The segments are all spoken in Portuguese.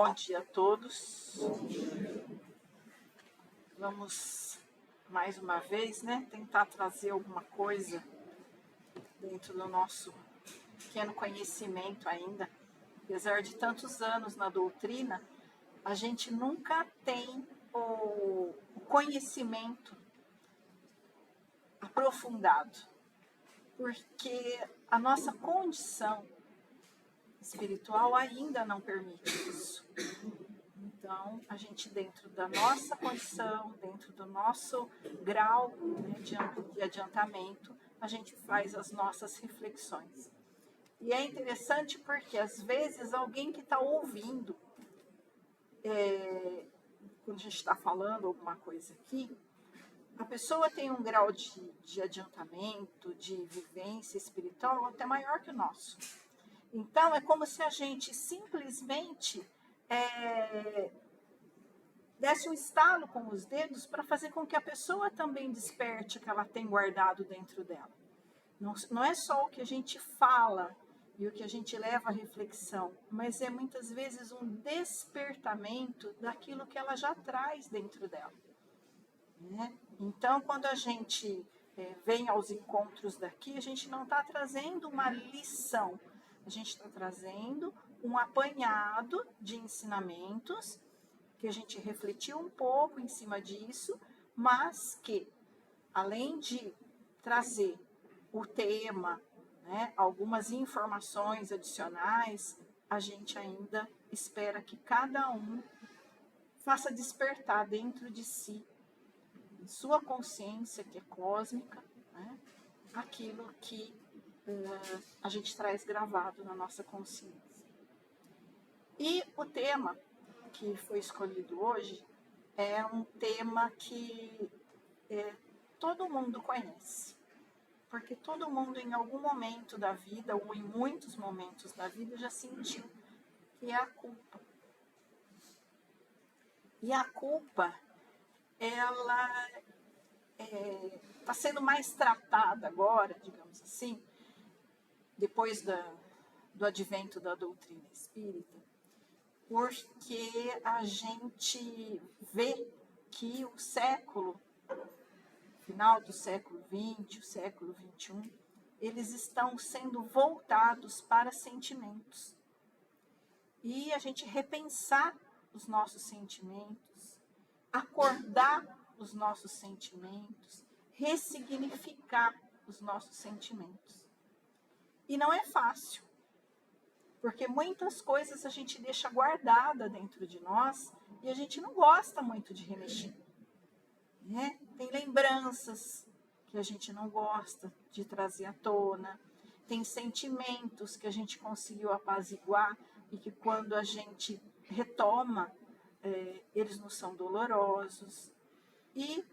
Bom dia a todos. Vamos mais uma vez, tentar trazer alguma coisa dentro do nosso pequeno conhecimento ainda. Apesar de tantos anos na doutrina, a gente nunca tem o conhecimento aprofundado, porque a nossa condição espiritual ainda não permite isso. Então, a gente, dentro da nossa condição, dentro do nosso grau de adiantamento, a gente faz as nossas reflexões. E é interessante porque, às vezes, alguém que está ouvindo, quando a gente está falando alguma coisa aqui, a pessoa tem um grau de adiantamento, de vivência espiritual até maior que o nosso. Então, é como se a gente simplesmente desse um estalo com os dedos para fazer com que a pessoa também desperte o que ela tem guardado dentro dela. Não é só o que a gente fala e o que a gente leva à reflexão, mas é muitas vezes um despertamento daquilo que ela já traz dentro dela. Então, quando a gente vem aos encontros daqui, a gente não está trazendo uma lição, a gente está trazendo um apanhado de ensinamentos, que a gente refletiu um pouco em cima disso, mas que, além de trazer o tema, algumas informações adicionais, a gente ainda espera que cada um faça despertar dentro de si, em sua consciência, que é cósmica, aquilo que a gente traz gravado na nossa consciência. E o tema que foi escolhido hoje é um tema que todo mundo conhece, porque todo mundo em algum momento da vida, ou em muitos momentos da vida, já sentiu, que é a culpa. E a culpa, ela está sendo mais tratada agora, digamos assim, depois do advento da doutrina espírita, porque a gente vê que o final do século XX, o século XXI, eles estão sendo voltados para sentimentos. E a gente repensar os nossos sentimentos, acordar os nossos sentimentos, ressignificar os nossos sentimentos. E não é fácil, porque muitas coisas a gente deixa guardada dentro de nós e a gente não gosta muito de remexer. Tem lembranças que a gente não gosta de trazer à tona, tem sentimentos que a gente conseguiu apaziguar e que quando a gente retoma, eles não são dolorosos. E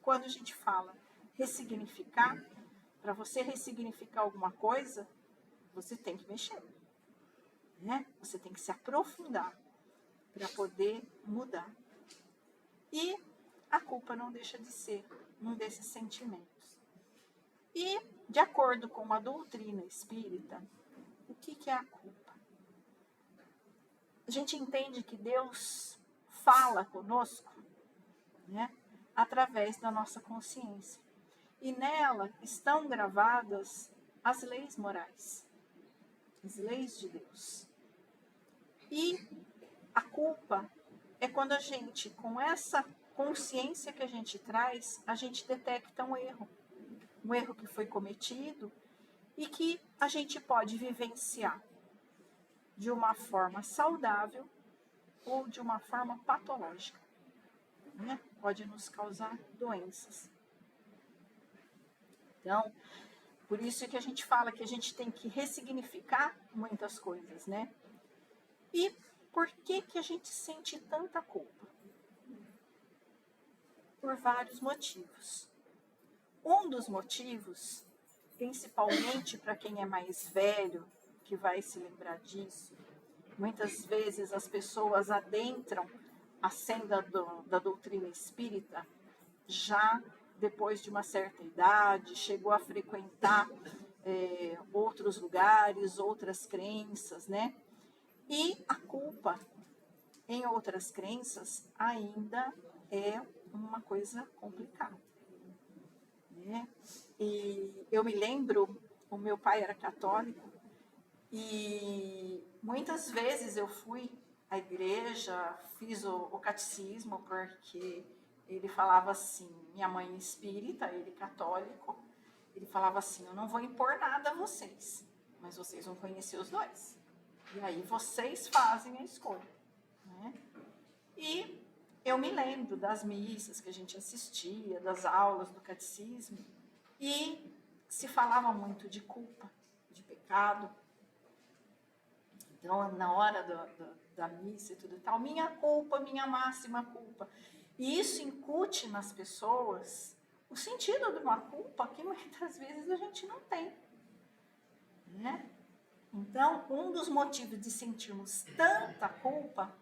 quando a gente fala ressignificar, para você ressignificar alguma coisa, você tem que mexer. Você tem que se aprofundar para poder mudar. E a culpa não deixa de ser um desses sentimentos. E, de acordo com a doutrina espírita, o que é a culpa? A gente entende que Deus fala conosco, através da nossa consciência. E nela estão gravadas as leis morais, as leis de Deus. E a culpa é quando a gente, com essa consciência que a gente traz, a gente detecta um erro que foi cometido e que a gente pode vivenciar de uma forma saudável ou de uma forma patológica. Pode nos causar doenças. Então, por isso que a gente fala que a gente tem que ressignificar muitas coisas, E por que a gente sente tanta culpa? Por vários motivos. Um dos motivos, principalmente para quem é mais velho, que vai se lembrar disso, muitas vezes as pessoas adentram a senda da doutrina espírita já depois de uma certa idade, chegou a frequentar outros lugares, outras crenças, E a culpa em outras crenças, ainda é uma coisa complicada, né? E eu me lembro, o meu pai era católico, e muitas vezes eu fui à igreja, fiz o catecismo, porque ele falava assim, minha mãe espírita, ele católico, ele falava assim, eu não vou impor nada a vocês, mas vocês vão conhecer os dois. E aí vocês fazem a escolha, né? E eu me lembro das missas que a gente assistia, das aulas do catecismo, e se falava muito de culpa, de pecado. Então, na hora da missa e tudo e tal, minha culpa, minha máxima culpa. E isso incute nas pessoas o sentido de uma culpa que muitas vezes a gente não tem, né? Então, um dos motivos de sentirmos tanta culpa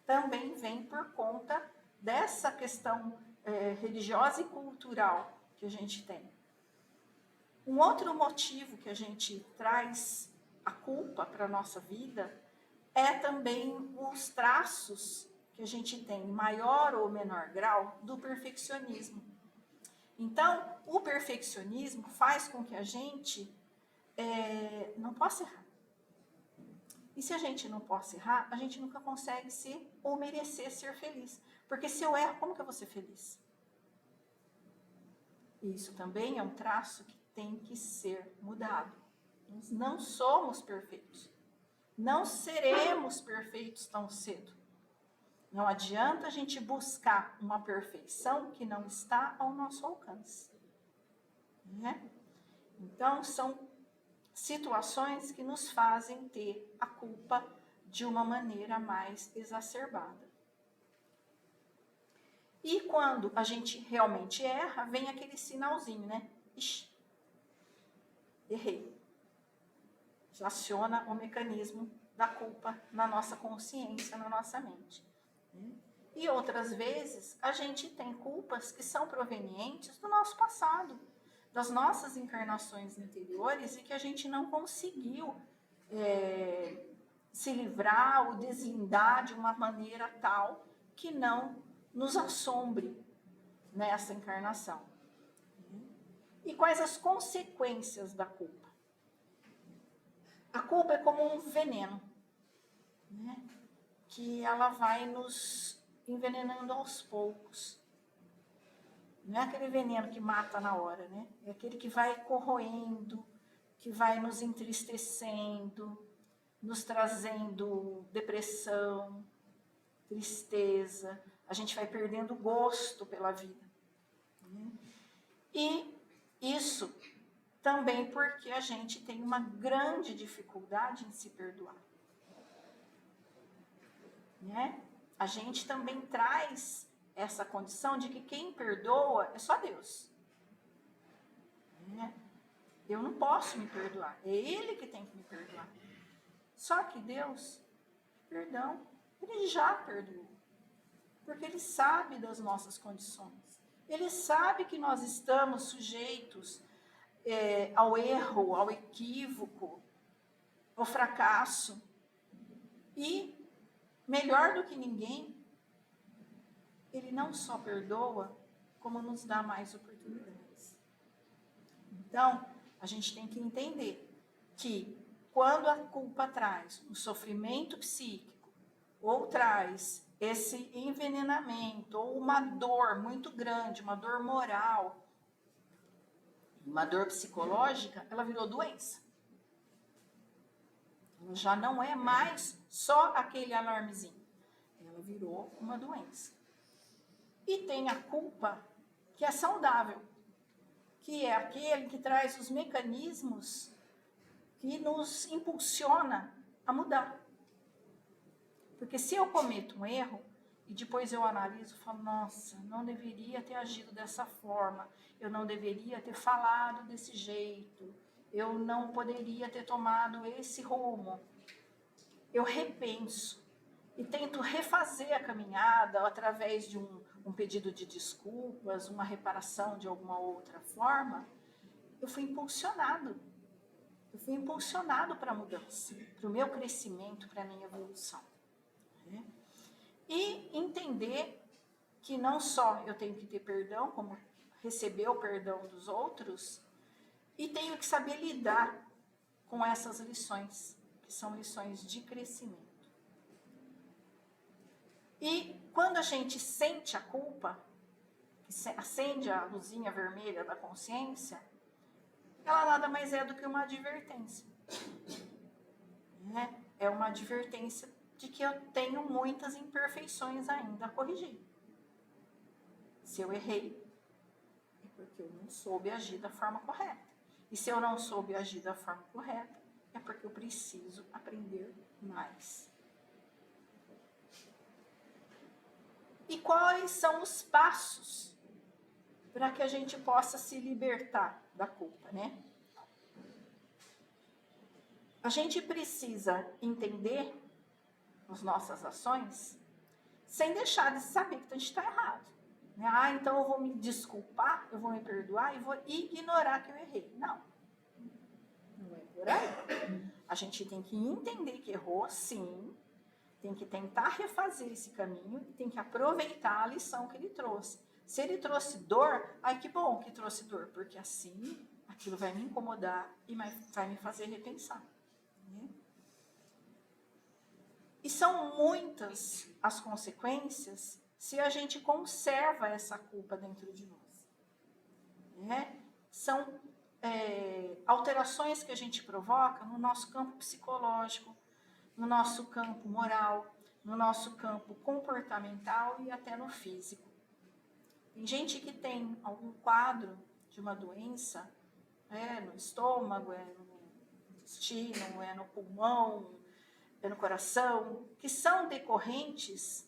também vem por conta dessa questão religiosa e cultural que a gente tem. Um outro motivo que a gente traz a culpa para a nossa vida é também os traços que a gente tem, em maior ou menor grau, do perfeccionismo. Então, o perfeccionismo faz com que a gente não possa errar. E se a gente não possa errar, a gente nunca consegue ser ou merecer ser feliz. Porque se eu erro, como que eu vou ser feliz? Isso também é um traço que tem que ser mudado. Nós não somos perfeitos. Não seremos perfeitos tão cedo. Não adianta a gente buscar uma perfeição que não está ao nosso alcance, né? Então, são situações que nos fazem ter a culpa de uma maneira mais exacerbada. E quando a gente realmente erra, vem aquele sinalzinho, né? Ixi, errei. Já aciona o mecanismo da culpa na nossa consciência, na nossa mente. E outras vezes, a gente tem culpas que são provenientes do nosso passado, das nossas encarnações anteriores e que a gente não conseguiu se livrar ou deslindar de uma maneira tal que não nos assombre nessa encarnação. E quais as consequências da culpa? A culpa é como um veneno, né? Que ela vai nos envenenando aos poucos. Não é aquele veneno que mata na hora, né? É aquele que vai corroendo, que vai nos entristecendo, nos trazendo depressão, tristeza. A gente vai perdendo gosto pela vida. E isso também porque a gente tem uma grande dificuldade em se perdoar. Né? A gente também traz essa condição de que quem perdoa é só Deus. Né? Eu não posso me perdoar, é Ele que tem que me perdoar. Só que Deus, perdão, Ele já perdoou. Porque Ele sabe das nossas condições. Ele sabe que nós estamos sujeitos ao erro, ao equívoco, ao fracasso. E, melhor do que ninguém, Ele não só perdoa, como nos dá mais oportunidades. Então, a gente tem que entender que quando a culpa traz um sofrimento psíquico, ou traz esse envenenamento, ou uma dor muito grande, uma dor moral, uma dor psicológica, ela virou doença. Ela já não é mais só aquele alarmezinho. Ela virou uma doença. E tem a culpa que é saudável, que é aquele que traz os mecanismos que nos impulsiona a mudar. Porque se eu cometo um erro e depois eu analiso e falo, nossa, não deveria ter agido dessa forma, eu não deveria ter falado desse jeito, eu não poderia ter tomado esse rumo. Eu repenso e tento refazer a caminhada através de um pedido de desculpas, uma reparação de alguma outra forma. Eu fui impulsionado para a mudança, para o meu crescimento, para a minha evolução. E entender que não só eu tenho que ter perdão, como receber o perdão dos outros, e tenho que saber lidar com essas lições, que são lições de crescimento. E quando a gente sente a culpa, que acende a luzinha vermelha da consciência, ela nada mais é do que uma advertência. Né? É uma advertência de que eu tenho muitas imperfeições ainda a corrigir. Se eu errei, é porque eu não soube agir da forma correta. E se eu não soube agir da forma correta, é porque eu preciso aprender mais. E quais são os passos para que a gente possa se libertar da culpa, né? A gente precisa entender as nossas ações sem deixar de saber que a gente está errado. Né? Ah, então eu vou me desculpar, eu vou me perdoar e vou ignorar que eu errei. Não. Não é por aí. A gente tem que entender que errou, sim. Tem que tentar refazer esse caminho e tem que aproveitar a lição que ele trouxe. Se ele trouxe dor, ai que bom que trouxe dor, porque assim aquilo vai me incomodar e vai me fazer repensar. Né? E são muitas as consequências se a gente conserva essa culpa dentro de nós. Né? São alterações que a gente provoca no nosso campo psicológico, no nosso campo moral, no nosso campo comportamental e até no físico. Tem gente que tem algum quadro de uma doença, no estômago, no intestino, no pulmão, no coração, que são decorrentes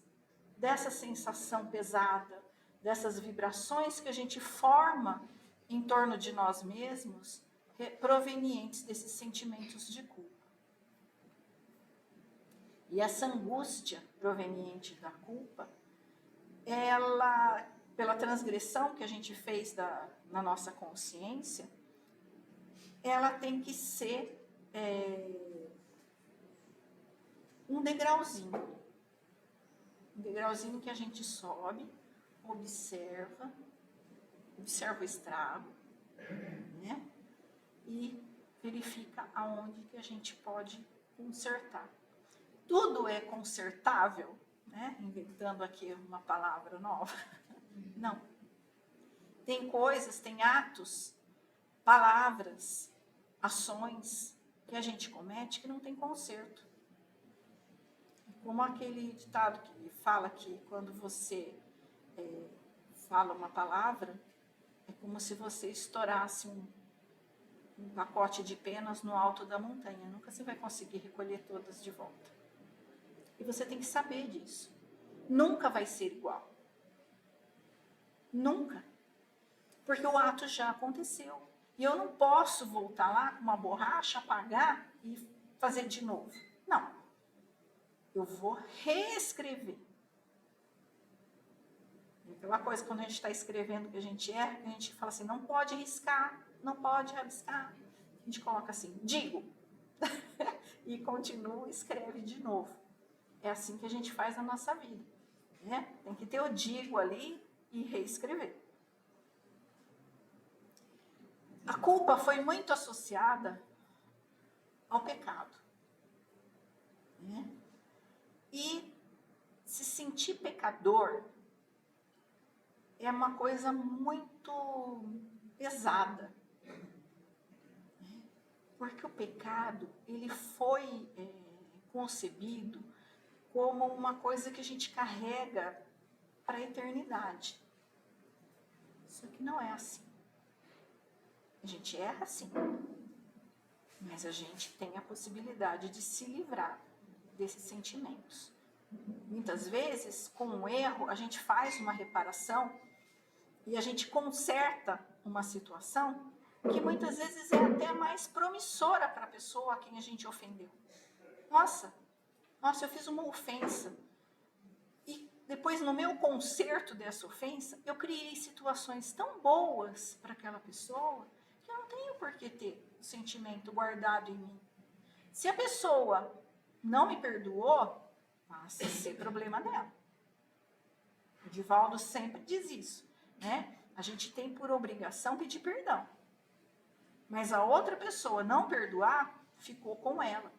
dessa sensação pesada, dessas vibrações que a gente forma em torno de nós mesmos, provenientes desses sentimentos de culpa. E essa angústia proveniente da culpa, ela, pela transgressão que a gente fez na nossa consciência, ela tem que ser um degrauzinho. Um degrauzinho que a gente sobe, observa o estrago, né? E verifica aonde que a gente pode consertar. Tudo é consertável, né? Inventando aqui uma palavra nova. Não. Tem coisas, tem atos, palavras, ações que a gente comete que não tem conserto. Como aquele ditado que fala que quando você fala uma palavra, é como se você estourasse um pacote de penas no alto da montanha. Nunca você vai conseguir recolher todas de volta. E você tem que saber disso. Nunca vai ser igual. Nunca. Porque o ato já aconteceu. E eu não posso voltar lá com uma borracha, apagar e fazer de novo. Não. Eu vou reescrever. Aquela coisa, quando a gente está escrevendo que a gente erra, a gente fala assim, não pode riscar, não pode rabiscar. A gente coloca assim, digo. E continua e escreve de novo. É assim que a gente faz na nossa vida. Né? Tem que ter o digo ali e reescrever. A culpa foi muito associada ao pecado. Né? E se sentir pecador é uma coisa muito pesada. Porque o pecado, ele foi concebido como uma coisa que a gente carrega para a eternidade. Só que não é assim. A gente erra sim, mas a gente tem a possibilidade de se livrar desses sentimentos. Muitas vezes, com um erro, a gente faz uma reparação e a gente conserta uma situação que muitas vezes é até mais promissora para a pessoa a quem a gente ofendeu. Nossa, eu fiz uma ofensa. E depois, no meu conserto dessa ofensa, eu criei situações tão boas para aquela pessoa que eu não tenho por que ter o sentimento guardado em mim. Se a pessoa não me perdoou, passa a ser problema dela. O Divaldo sempre diz isso, né? A gente tem por obrigação pedir perdão. Mas a outra pessoa não perdoar, ficou com ela.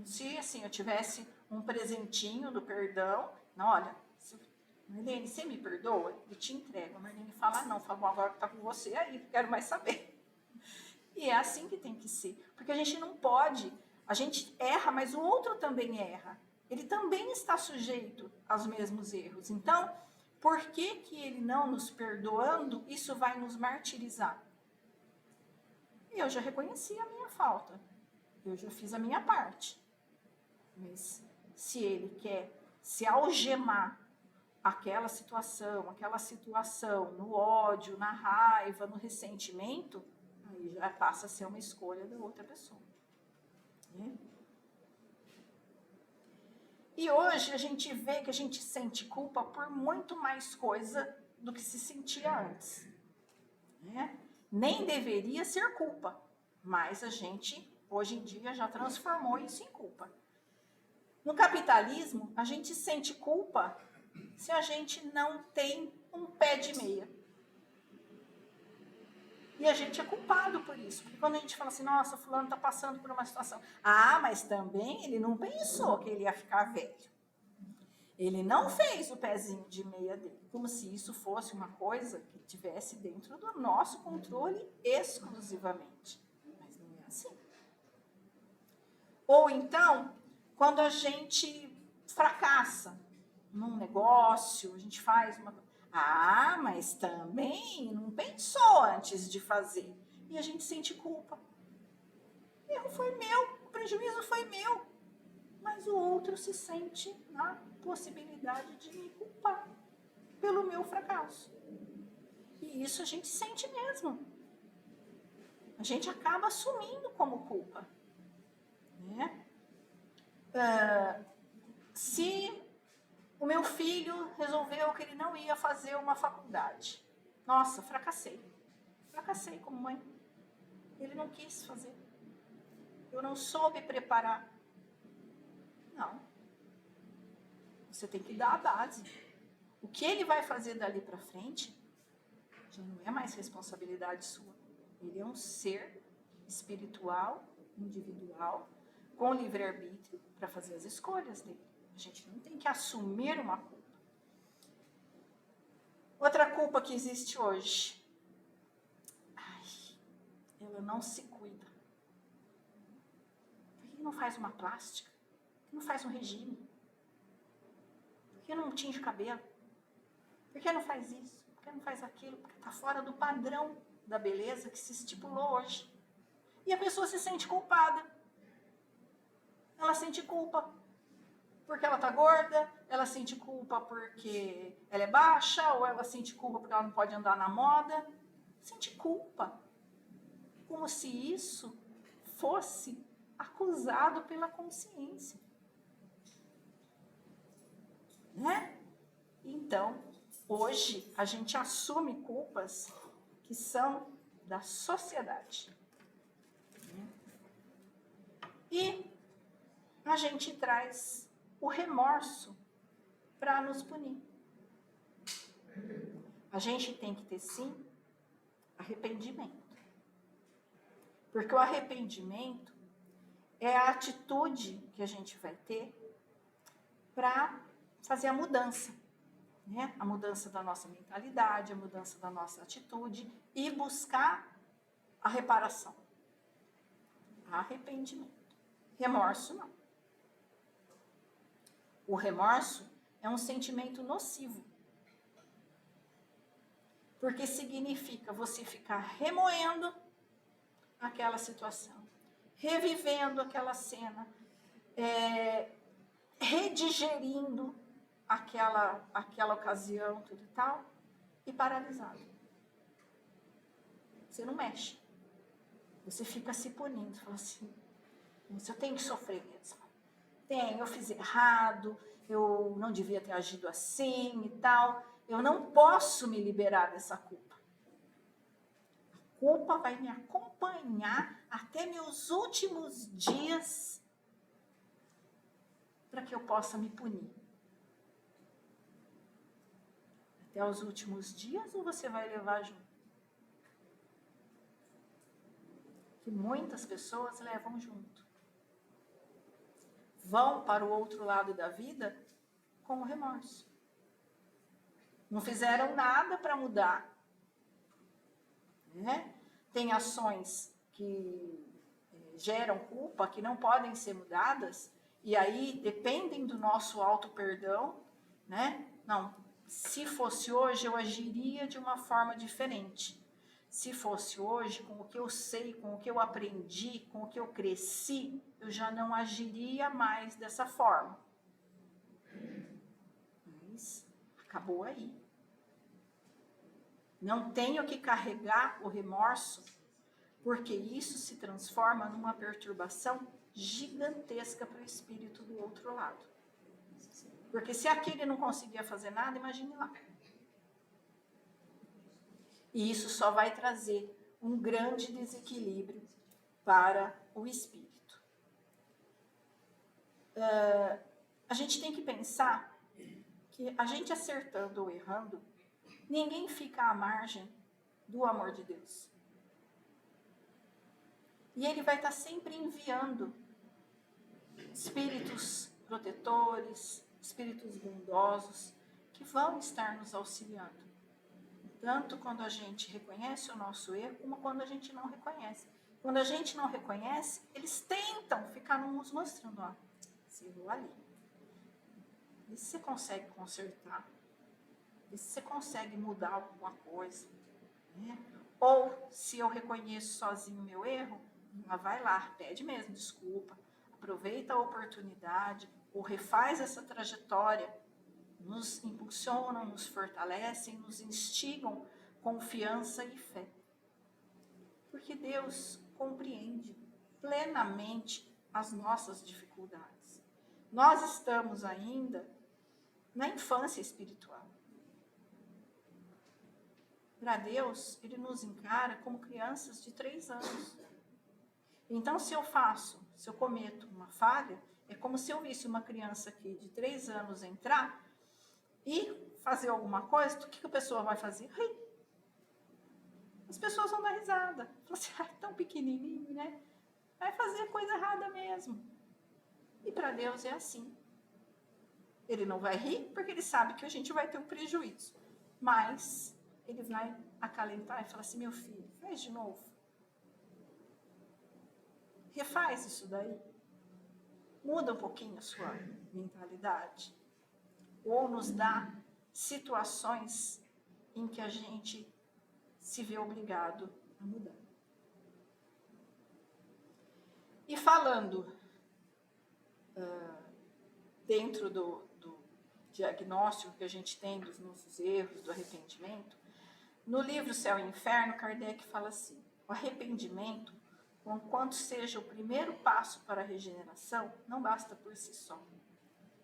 Se assim, eu tivesse um presentinho do perdão, não, olha, Marlene, você me perdoa? Eu te entrego. A Marlene fala, não, Fábio, agora que tá com você aí, não quero mais saber. E é assim que tem que ser. Porque a gente não pode, a gente erra, mas o outro também erra. Ele também está sujeito aos mesmos erros. Então, por que que ele não nos perdoando, isso vai nos martirizar? Eu já reconheci a minha falta. Eu já fiz a minha parte. Mas se ele quer se algemar aquela situação no ódio, na raiva, no ressentimento, aí já passa a ser uma escolha da outra pessoa. Né? E hoje a gente vê que a gente sente culpa por muito mais coisa do que se sentia antes. Né? Nem deveria ser culpa, mas a gente, hoje em dia, já transformou isso em culpa. No capitalismo, a gente sente culpa se a gente não tem um pé de meia. E a gente é culpado por isso. Porque quando a gente fala assim, nossa, fulano está passando por uma situação. Ah, mas também ele não pensou que ele ia ficar velho. Ele não fez o pezinho de meia dele. Como se isso fosse uma coisa que tivesse dentro do nosso controle exclusivamente. Mas não é assim. Ou então, quando a gente fracassa num negócio, a gente faz uma... Ah, mas também não pensou antes de fazer. E a gente sente culpa. O erro foi meu, o prejuízo foi meu. Mas o outro se sente na possibilidade de me culpar pelo meu fracasso. E isso a gente sente mesmo. A gente acaba assumindo como culpa. Né? Se o meu filho resolveu que ele não ia fazer uma faculdade. Nossa, fracassei. Fracassei como mãe. Ele não quis fazer. Eu não soube preparar. Não. Você tem que dar a base. O que ele vai fazer dali para frente já não é mais responsabilidade sua. Ele é um ser espiritual, individual, com livre-arbítrio para fazer as escolhas dele. A gente não tem que assumir uma culpa. Outra culpa que existe hoje. Ai, ela não se cuida. Por que não faz uma plástica? Por que não faz um regime? Por que não tinge o cabelo? Por que não faz isso? Por que não faz aquilo? Porque está fora do padrão da beleza que se estipulou hoje. E a pessoa se sente culpada. Ela sente culpa porque ela está gorda, ela sente culpa porque ela é baixa, ou ela sente culpa porque ela não pode andar na moda. Sente culpa. Como se isso fosse acusado pela consciência. Né? Então, hoje a gente assume culpas que são da sociedade. E a gente traz o remorso para nos punir. A gente tem que ter, sim, arrependimento. Porque o arrependimento é a atitude que a gente vai ter para fazer a mudança. Né? A mudança da nossa mentalidade, a mudança da nossa atitude e buscar a reparação. Arrependimento. Remorso, não. O remorso é um sentimento nocivo. Porque significa você ficar remoendo aquela situação, revivendo aquela cena, redigerindo aquela ocasião, tudo e tal, e paralisado. Você não mexe. Você fica se punindo, fala assim, eu tenho que sofrer mesmo. Eu fiz errado, eu não devia ter agido assim e tal. Eu não posso me liberar dessa culpa. A culpa vai me acompanhar até meus últimos dias para que eu possa me punir. até os últimos dias ou você vai levar junto? Que muitas pessoas levam junto. Vão para o outro lado da vida com o remorso. Não fizeram nada para mudar. Né? Tem ações que geram culpa, que não podem ser mudadas, e aí dependem do nosso auto-perdão, né? Não, se fosse hoje, eu agiria de uma forma diferente. Se fosse hoje, com o que eu sei, com o que eu aprendi, com o que eu cresci, eu já não agiria mais dessa forma. Mas acabou aí. Não tenho que carregar o remorso, porque isso se transforma numa perturbação gigantesca para o espírito do outro lado. Porque se aquele não conseguia fazer nada, imagine lá. E isso só vai trazer um grande desequilíbrio para o espírito. A gente tem que pensar que a gente acertando ou errando, ninguém fica à margem do amor de Deus. E Ele vai estar sempre enviando espíritos protetores, espíritos bondosos, que vão estar nos auxiliando. Tanto quando a gente reconhece o nosso erro, como quando a gente não reconhece. Quando a gente não reconhece, eles tentam ficar nos mostrando, ó, você errou ali. E se você consegue consertar? E se você consegue mudar alguma coisa? Né? Ou, se eu reconheço sozinho o meu erro, vai lá, pede mesmo desculpa, aproveita a oportunidade, ou refaz essa trajetória, nos impulsionam, nos fortalecem, nos instigam confiança e fé. Porque Deus compreende plenamente as nossas dificuldades. Nós estamos ainda na infância espiritual. Para Deus, Ele nos encara como crianças de 3 anos. Então, se eu cometo uma falha, é como se eu visse uma criança aqui de 3 anos entrar e fazer alguma coisa, o que a pessoa vai fazer? Rir. As pessoas vão dar risada. Falam assim, tão pequenininho, né? Vai fazer coisa errada mesmo. E para Deus é assim. Ele não vai rir, porque Ele sabe que a gente vai ter um prejuízo. Mas Ele vai acalentar e falar assim, meu filho, faz de novo. Refaz isso daí. Muda um pouquinho a sua mentalidade. Ou nos dá situações em que a gente se vê obrigado a mudar. E falando dentro do diagnóstico que a gente tem dos nossos erros, do arrependimento, no livro Céu e Inferno, Kardec fala assim, o arrependimento, conquanto seja o primeiro passo para a regeneração, não basta por si só.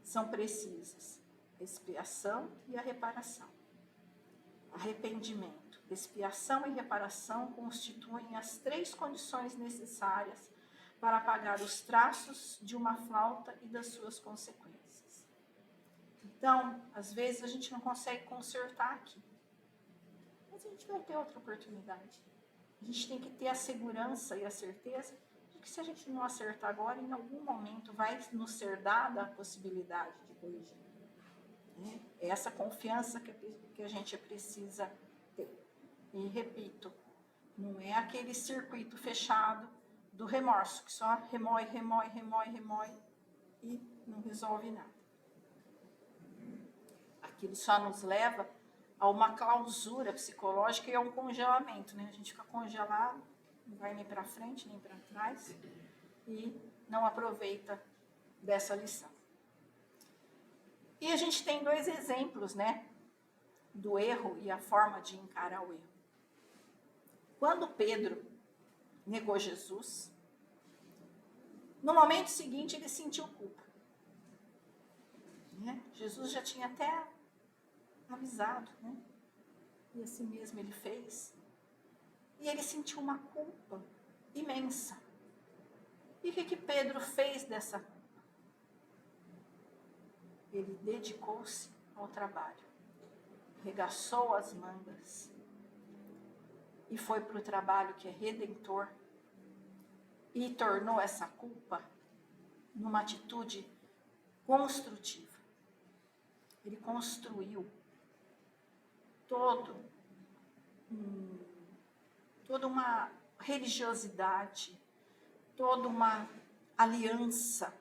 São precisas a expiação e a reparação. Arrependimento, expiação e reparação constituem as 3 condições necessárias para apagar os traços de uma falta e das suas consequências. Então, às vezes a gente não consegue consertar aqui, mas a gente vai ter outra oportunidade. A gente tem que ter a segurança e a certeza de que se a gente não acertar agora, em algum momento vai nos ser dada a possibilidade de corrigir. É essa confiança que a gente precisa ter. E repito, não é aquele circuito fechado do remorso, que só remói e não resolve nada. Aquilo só nos leva a uma clausura psicológica e a um congelamento, né? A gente fica congelado, não vai nem para frente, nem para trás e não aproveita dessa lição. E a gente tem 2 exemplos, né, do erro e a forma de encarar o erro. Quando Pedro negou Jesus, no momento seguinte ele sentiu culpa. Né? Jesus já tinha até avisado, né? E assim mesmo ele fez. E ele sentiu uma culpa imensa. E o que Pedro fez dessa culpa? Ele dedicou-se ao trabalho. arregaçou as mangas e foi para o trabalho que é redentor e tornou essa culpa numa atitude construtiva. Ele construiu toda uma religiosidade, toda uma aliança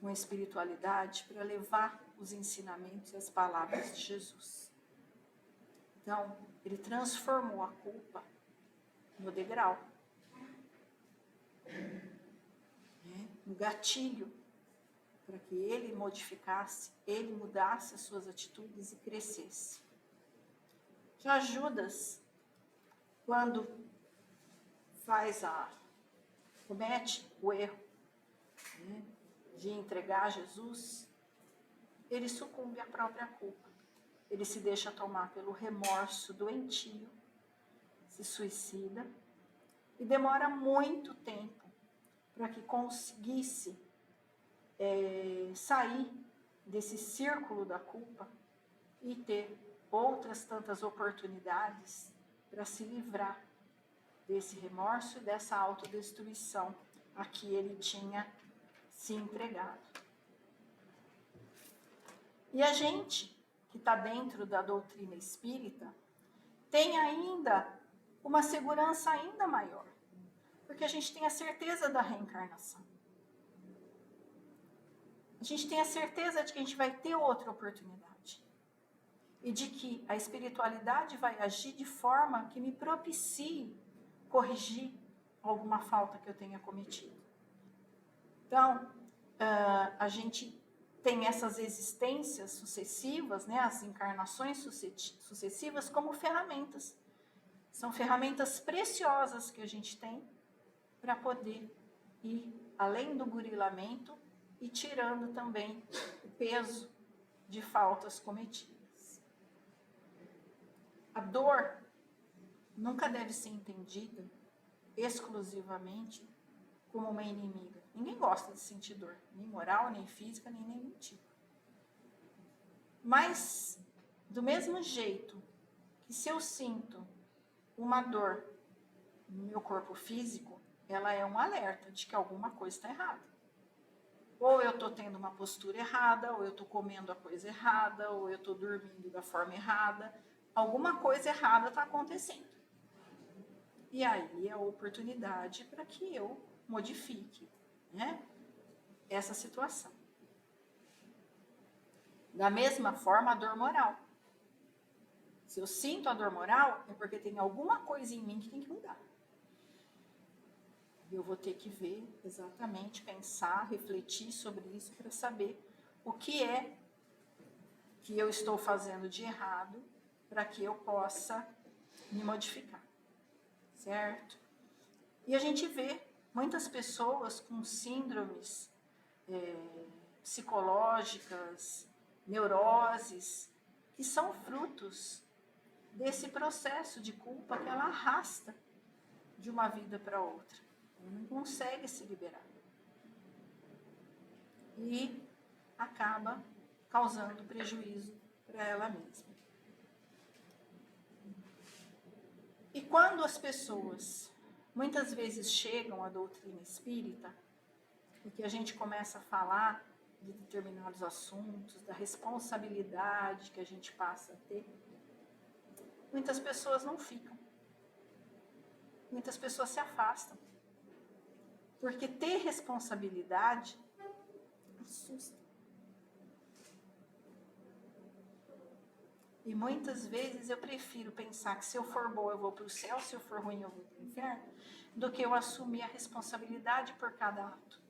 com a espiritualidade para levar os ensinamentos e as palavras de Jesus. Então, ele transformou a culpa no degrau, no gatilho, para que ele modificasse, ele mudasse as suas atitudes e crescesse. Já Judas, quando comete o erro de entregar Jesus, ele sucumbe à própria culpa. Ele se deixa tomar pelo remorso doentio, se suicida e demora muito tempo para que conseguisse sair desse círculo da culpa e ter outras tantas oportunidades para se livrar desse remorso e dessa autodestruição a que ele tinha se entregado. E a gente que está dentro da doutrina espírita tem ainda uma segurança ainda maior, porque a gente tem a certeza da reencarnação. A gente tem a certeza de que a gente vai ter outra oportunidade e de que a espiritualidade vai agir de forma que me propicie corrigir alguma falta que eu tenha cometido. Então, a gente tem essas existências sucessivas, as encarnações sucessivas como ferramentas. São ferramentas preciosas que a gente tem para poder ir além do burilamento e tirando também o peso de faltas cometidas. A dor nunca deve ser entendida exclusivamente como uma inimiga. Ninguém gosta de sentir dor, nem moral, nem física, nem nenhum tipo. Mas, do mesmo jeito que se eu sinto uma dor no meu corpo físico, ela é um alerta de que alguma coisa está errada. Ou eu estou tendo uma postura errada, ou eu estou comendo a coisa errada, ou eu estou dormindo da forma errada. Alguma coisa errada está acontecendo. E aí é a oportunidade para que eu modifique essa situação. Da mesma forma, a dor moral. Se eu sinto a dor moral, é porque tem alguma coisa em mim que tem que mudar. Eu vou ter que ver exatamente, pensar, refletir sobre isso para saber o que é que eu estou fazendo de errado para que eu possa me modificar, certo? E a gente vê muitas pessoas com síndromes psicológicas, neuroses, que são frutos desse processo de culpa que ela arrasta de uma vida para outra. Ela não consegue se liberar. E acaba causando prejuízo para ela mesma. E quando as pessoas muitas vezes chegam à doutrina espírita, e que a gente começa a falar de determinados assuntos, da responsabilidade que a gente passa a ter, muitas pessoas não ficam. Muitas pessoas se afastam. Porque ter responsabilidade assusta. E muitas vezes eu prefiro pensar que se eu for boa eu vou para o céu, se eu for ruim eu vou para o inferno, do que eu assumir a responsabilidade por cada ato.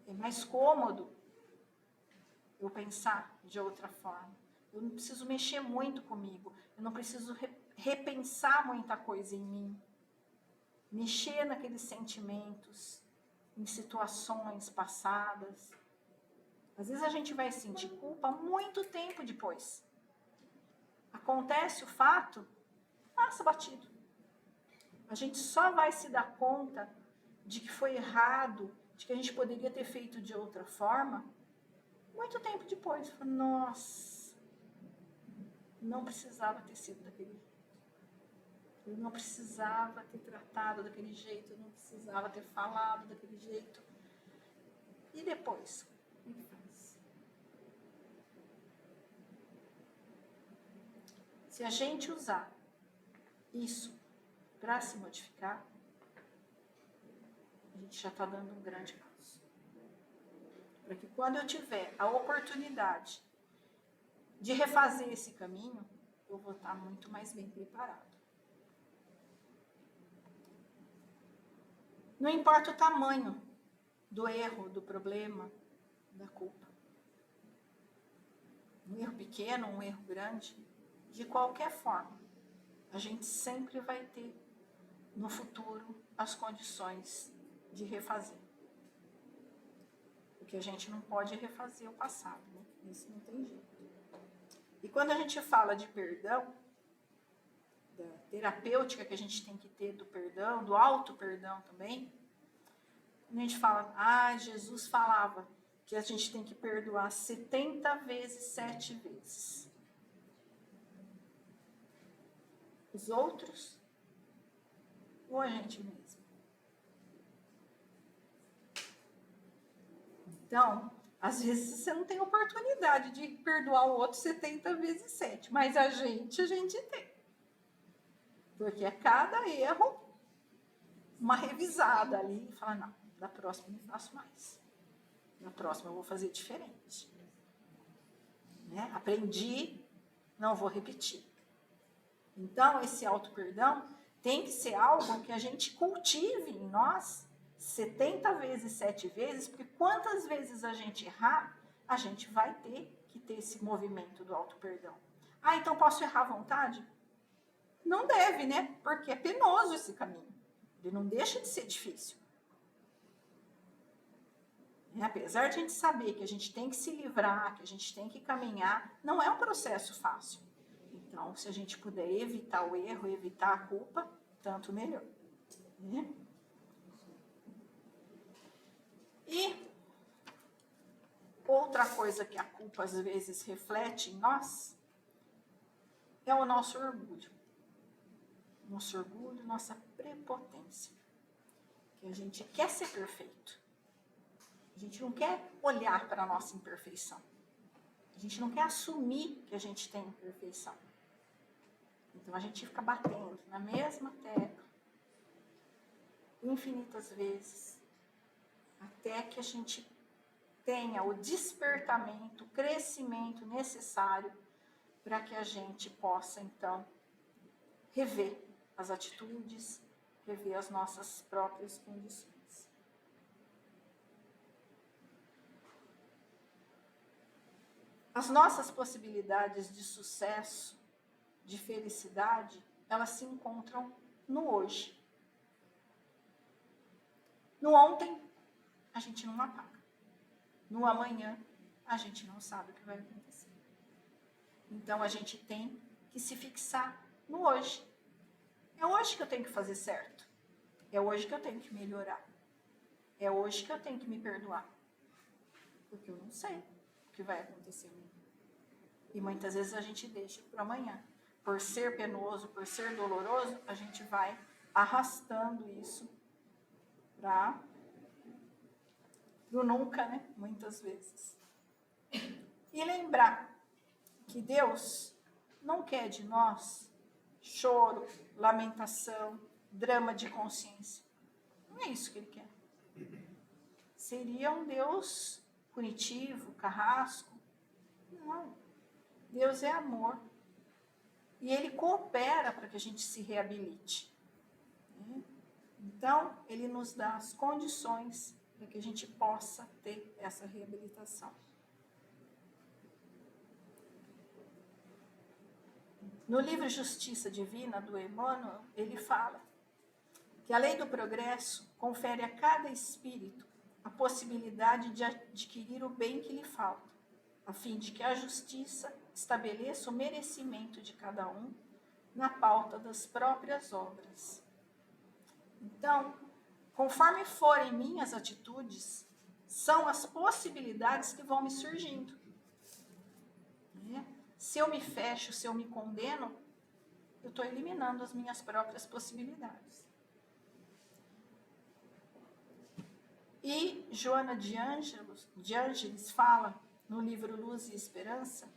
É mais cômodo eu pensar de outra forma. Eu não preciso mexer muito comigo, eu não preciso repensar muita coisa em mim. Mexer naqueles sentimentos, em situações passadas. Às vezes a gente vai sentir culpa muito tempo depois. Acontece o fato, passa batido. A gente só vai se dar conta de que foi errado, de que a gente poderia ter feito de outra forma, Muito tempo depois, eu falei, nossa, não precisava ter sido daquele jeito. Eu não precisava ter tratado daquele jeito, eu não precisava ter falado daquele jeito. E depois, o que faz? Se a gente usar isso para se modificar, a gente já está dando um grande passo. Para que quando eu tiver a oportunidade de refazer esse caminho, eu vou estar muito mais bem preparado. Não importa o tamanho do erro, do problema, da culpa. Um erro pequeno, um erro grande, de qualquer forma, a gente sempre vai ter no futuro as condições de refazer. Porque a gente não pode refazer o passado, né? Isso não tem jeito. E quando a gente fala de perdão, da terapêutica que a gente tem que ter do perdão, do auto-perdão também, a gente fala, Jesus falava que a gente tem que perdoar 70 vezes, 7 vezes. Os outros ou a gente mesmo? Então, às vezes você não tem oportunidade de perdoar o outro 70 vezes 7, mas a gente tem. Porque a cada erro, uma revisada ali, e fala, não, da próxima eu não faço mais. Na próxima eu vou fazer diferente. Né? Aprendi, não vou repetir. Então, esse auto-perdão tem que ser algo que a gente cultive em nós 70 vezes, 7 vezes, porque quantas vezes a gente errar, a gente vai ter que ter esse movimento do auto-perdão. Então posso errar à vontade? Não deve, né? Porque é penoso esse caminho. Ele não deixa de ser difícil. Apesar de a gente saber que a gente tem que se livrar, que a gente tem que caminhar, não é um processo fácil. Então, se a gente puder evitar o erro, evitar a culpa, tanto melhor. Né? E outra coisa que a culpa às vezes reflete em nós é o nosso orgulho. Nosso orgulho, nossa prepotência. Que a gente quer ser perfeito. A gente não quer olhar para a nossa imperfeição. A gente não quer assumir que a gente tem imperfeição. Então a gente fica batendo na mesma tecla infinitas vezes, até que a gente tenha o despertamento, o crescimento necessário para que a gente possa, então, rever as atitudes, rever as nossas próprias condições. As nossas possibilidades de sucesso, de felicidade, elas se encontram no hoje. No ontem, a gente não apaga. No amanhã, a gente não sabe o que vai acontecer. Então, a gente tem que se fixar no hoje. É hoje que eu tenho que fazer certo. É hoje que eu tenho que melhorar. É hoje que eu tenho que me perdoar. Porque eu não sei o que vai acontecer amanhã. E muitas vezes a gente deixa para amanhã. Por ser penoso, por ser doloroso, a gente vai arrastando isso para o nunca, né? Muitas vezes. E lembrar que Deus não quer de nós choro, lamentação, drama de consciência. Não é isso que Ele quer. Seria um Deus punitivo, carrasco. Não. Deus é amor. E Ele coopera para que a gente se reabilite. Então, Ele nos dá as condições para que a gente possa ter essa reabilitação. No livro Justiça Divina, do Emmanuel, ele fala que a lei do progresso confere a cada espírito a possibilidade de adquirir o bem que lhe falta, a fim de que a justiça estabeleça o merecimento de cada um na pauta das próprias obras. Então, conforme forem minhas atitudes, São as possibilidades que vão me surgindo. Né? Se eu me fecho, se eu me condeno, eu estou eliminando as minhas próprias possibilidades. E Joana de Ângeles fala no livro Luz e Esperança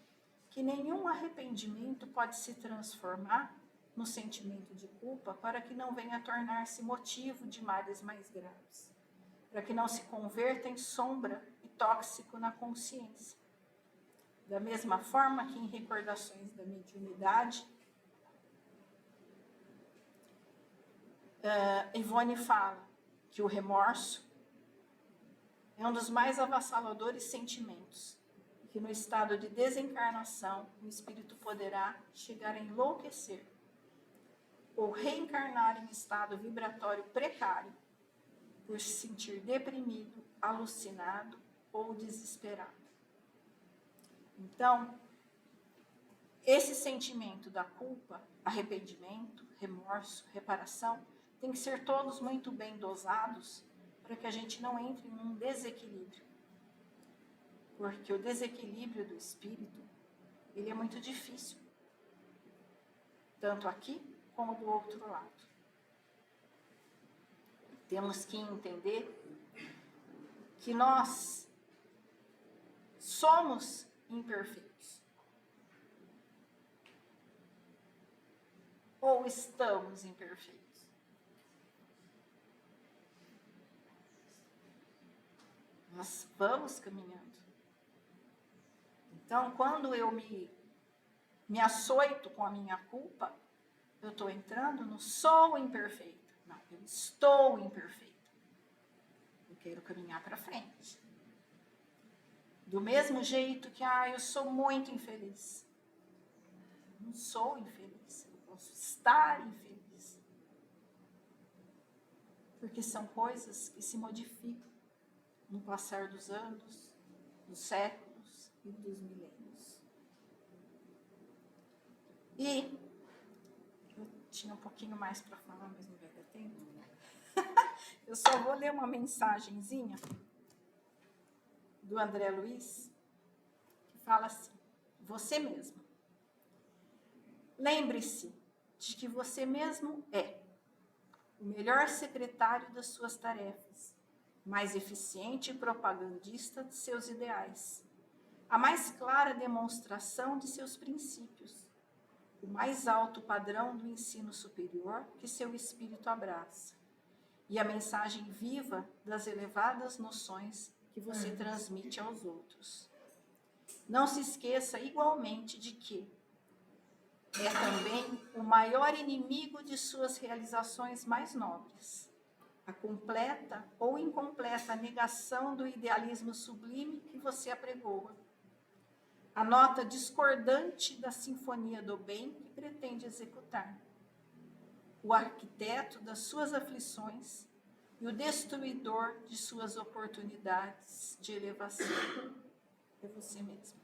que nenhum arrependimento pode se transformar no sentimento de culpa para que não venha a tornar-se motivo de males mais graves, para que não se converta em sombra e tóxico na consciência. Da mesma forma que em Recordações da Mediunidade, Ivone fala que o remorso é um dos mais avassaladores sentimentos, que no estado de desencarnação o espírito poderá chegar a enlouquecer ou reencarnar em estado vibratório precário por se sentir deprimido, alucinado ou desesperado. Então, esse sentimento da culpa, arrependimento, remorso, reparação, tem que ser todos muito bem dosados para que a gente não entre em um desequilíbrio. Porque o desequilíbrio do espírito, ele é muito difícil, tanto aqui como do outro lado. Temos que entender que nós somos imperfeitos. Ou estamos imperfeitos. Nós vamos caminhando. Então, quando eu me açoito com a minha culpa, eu estou entrando no sou imperfeita. Não, eu estou imperfeita. Eu quero caminhar para frente. Do mesmo jeito que, eu sou muito infeliz. Eu não sou infeliz. Eu posso estar infeliz. Porque são coisas que se modificam no passar dos anos, dos séculos e dos milênios. E eu tinha um pouquinho mais para falar, mas não vai dar tempo. Eu só vou ler uma mensagenzinha do André Luiz, que fala assim: você mesmo. Lembre-se de que você mesmo é o melhor secretário das suas tarefas, mais eficiente propagandista de seus ideais, a mais clara demonstração de seus princípios, o mais alto padrão do ensino superior que seu espírito abraça, e a mensagem viva das elevadas noções que você transmite aos outros. Não se esqueça igualmente de que é também o maior inimigo de suas realizações mais nobres, a completa ou incompleta negação do idealismo sublime que você apregoa, a nota discordante da sinfonia do bem que pretende executar, o arquiteto das suas aflições e o destruidor de suas oportunidades de elevação. É você mesmo.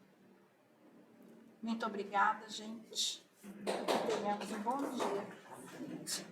Muito obrigada, gente. Que tenhamos um bom dia.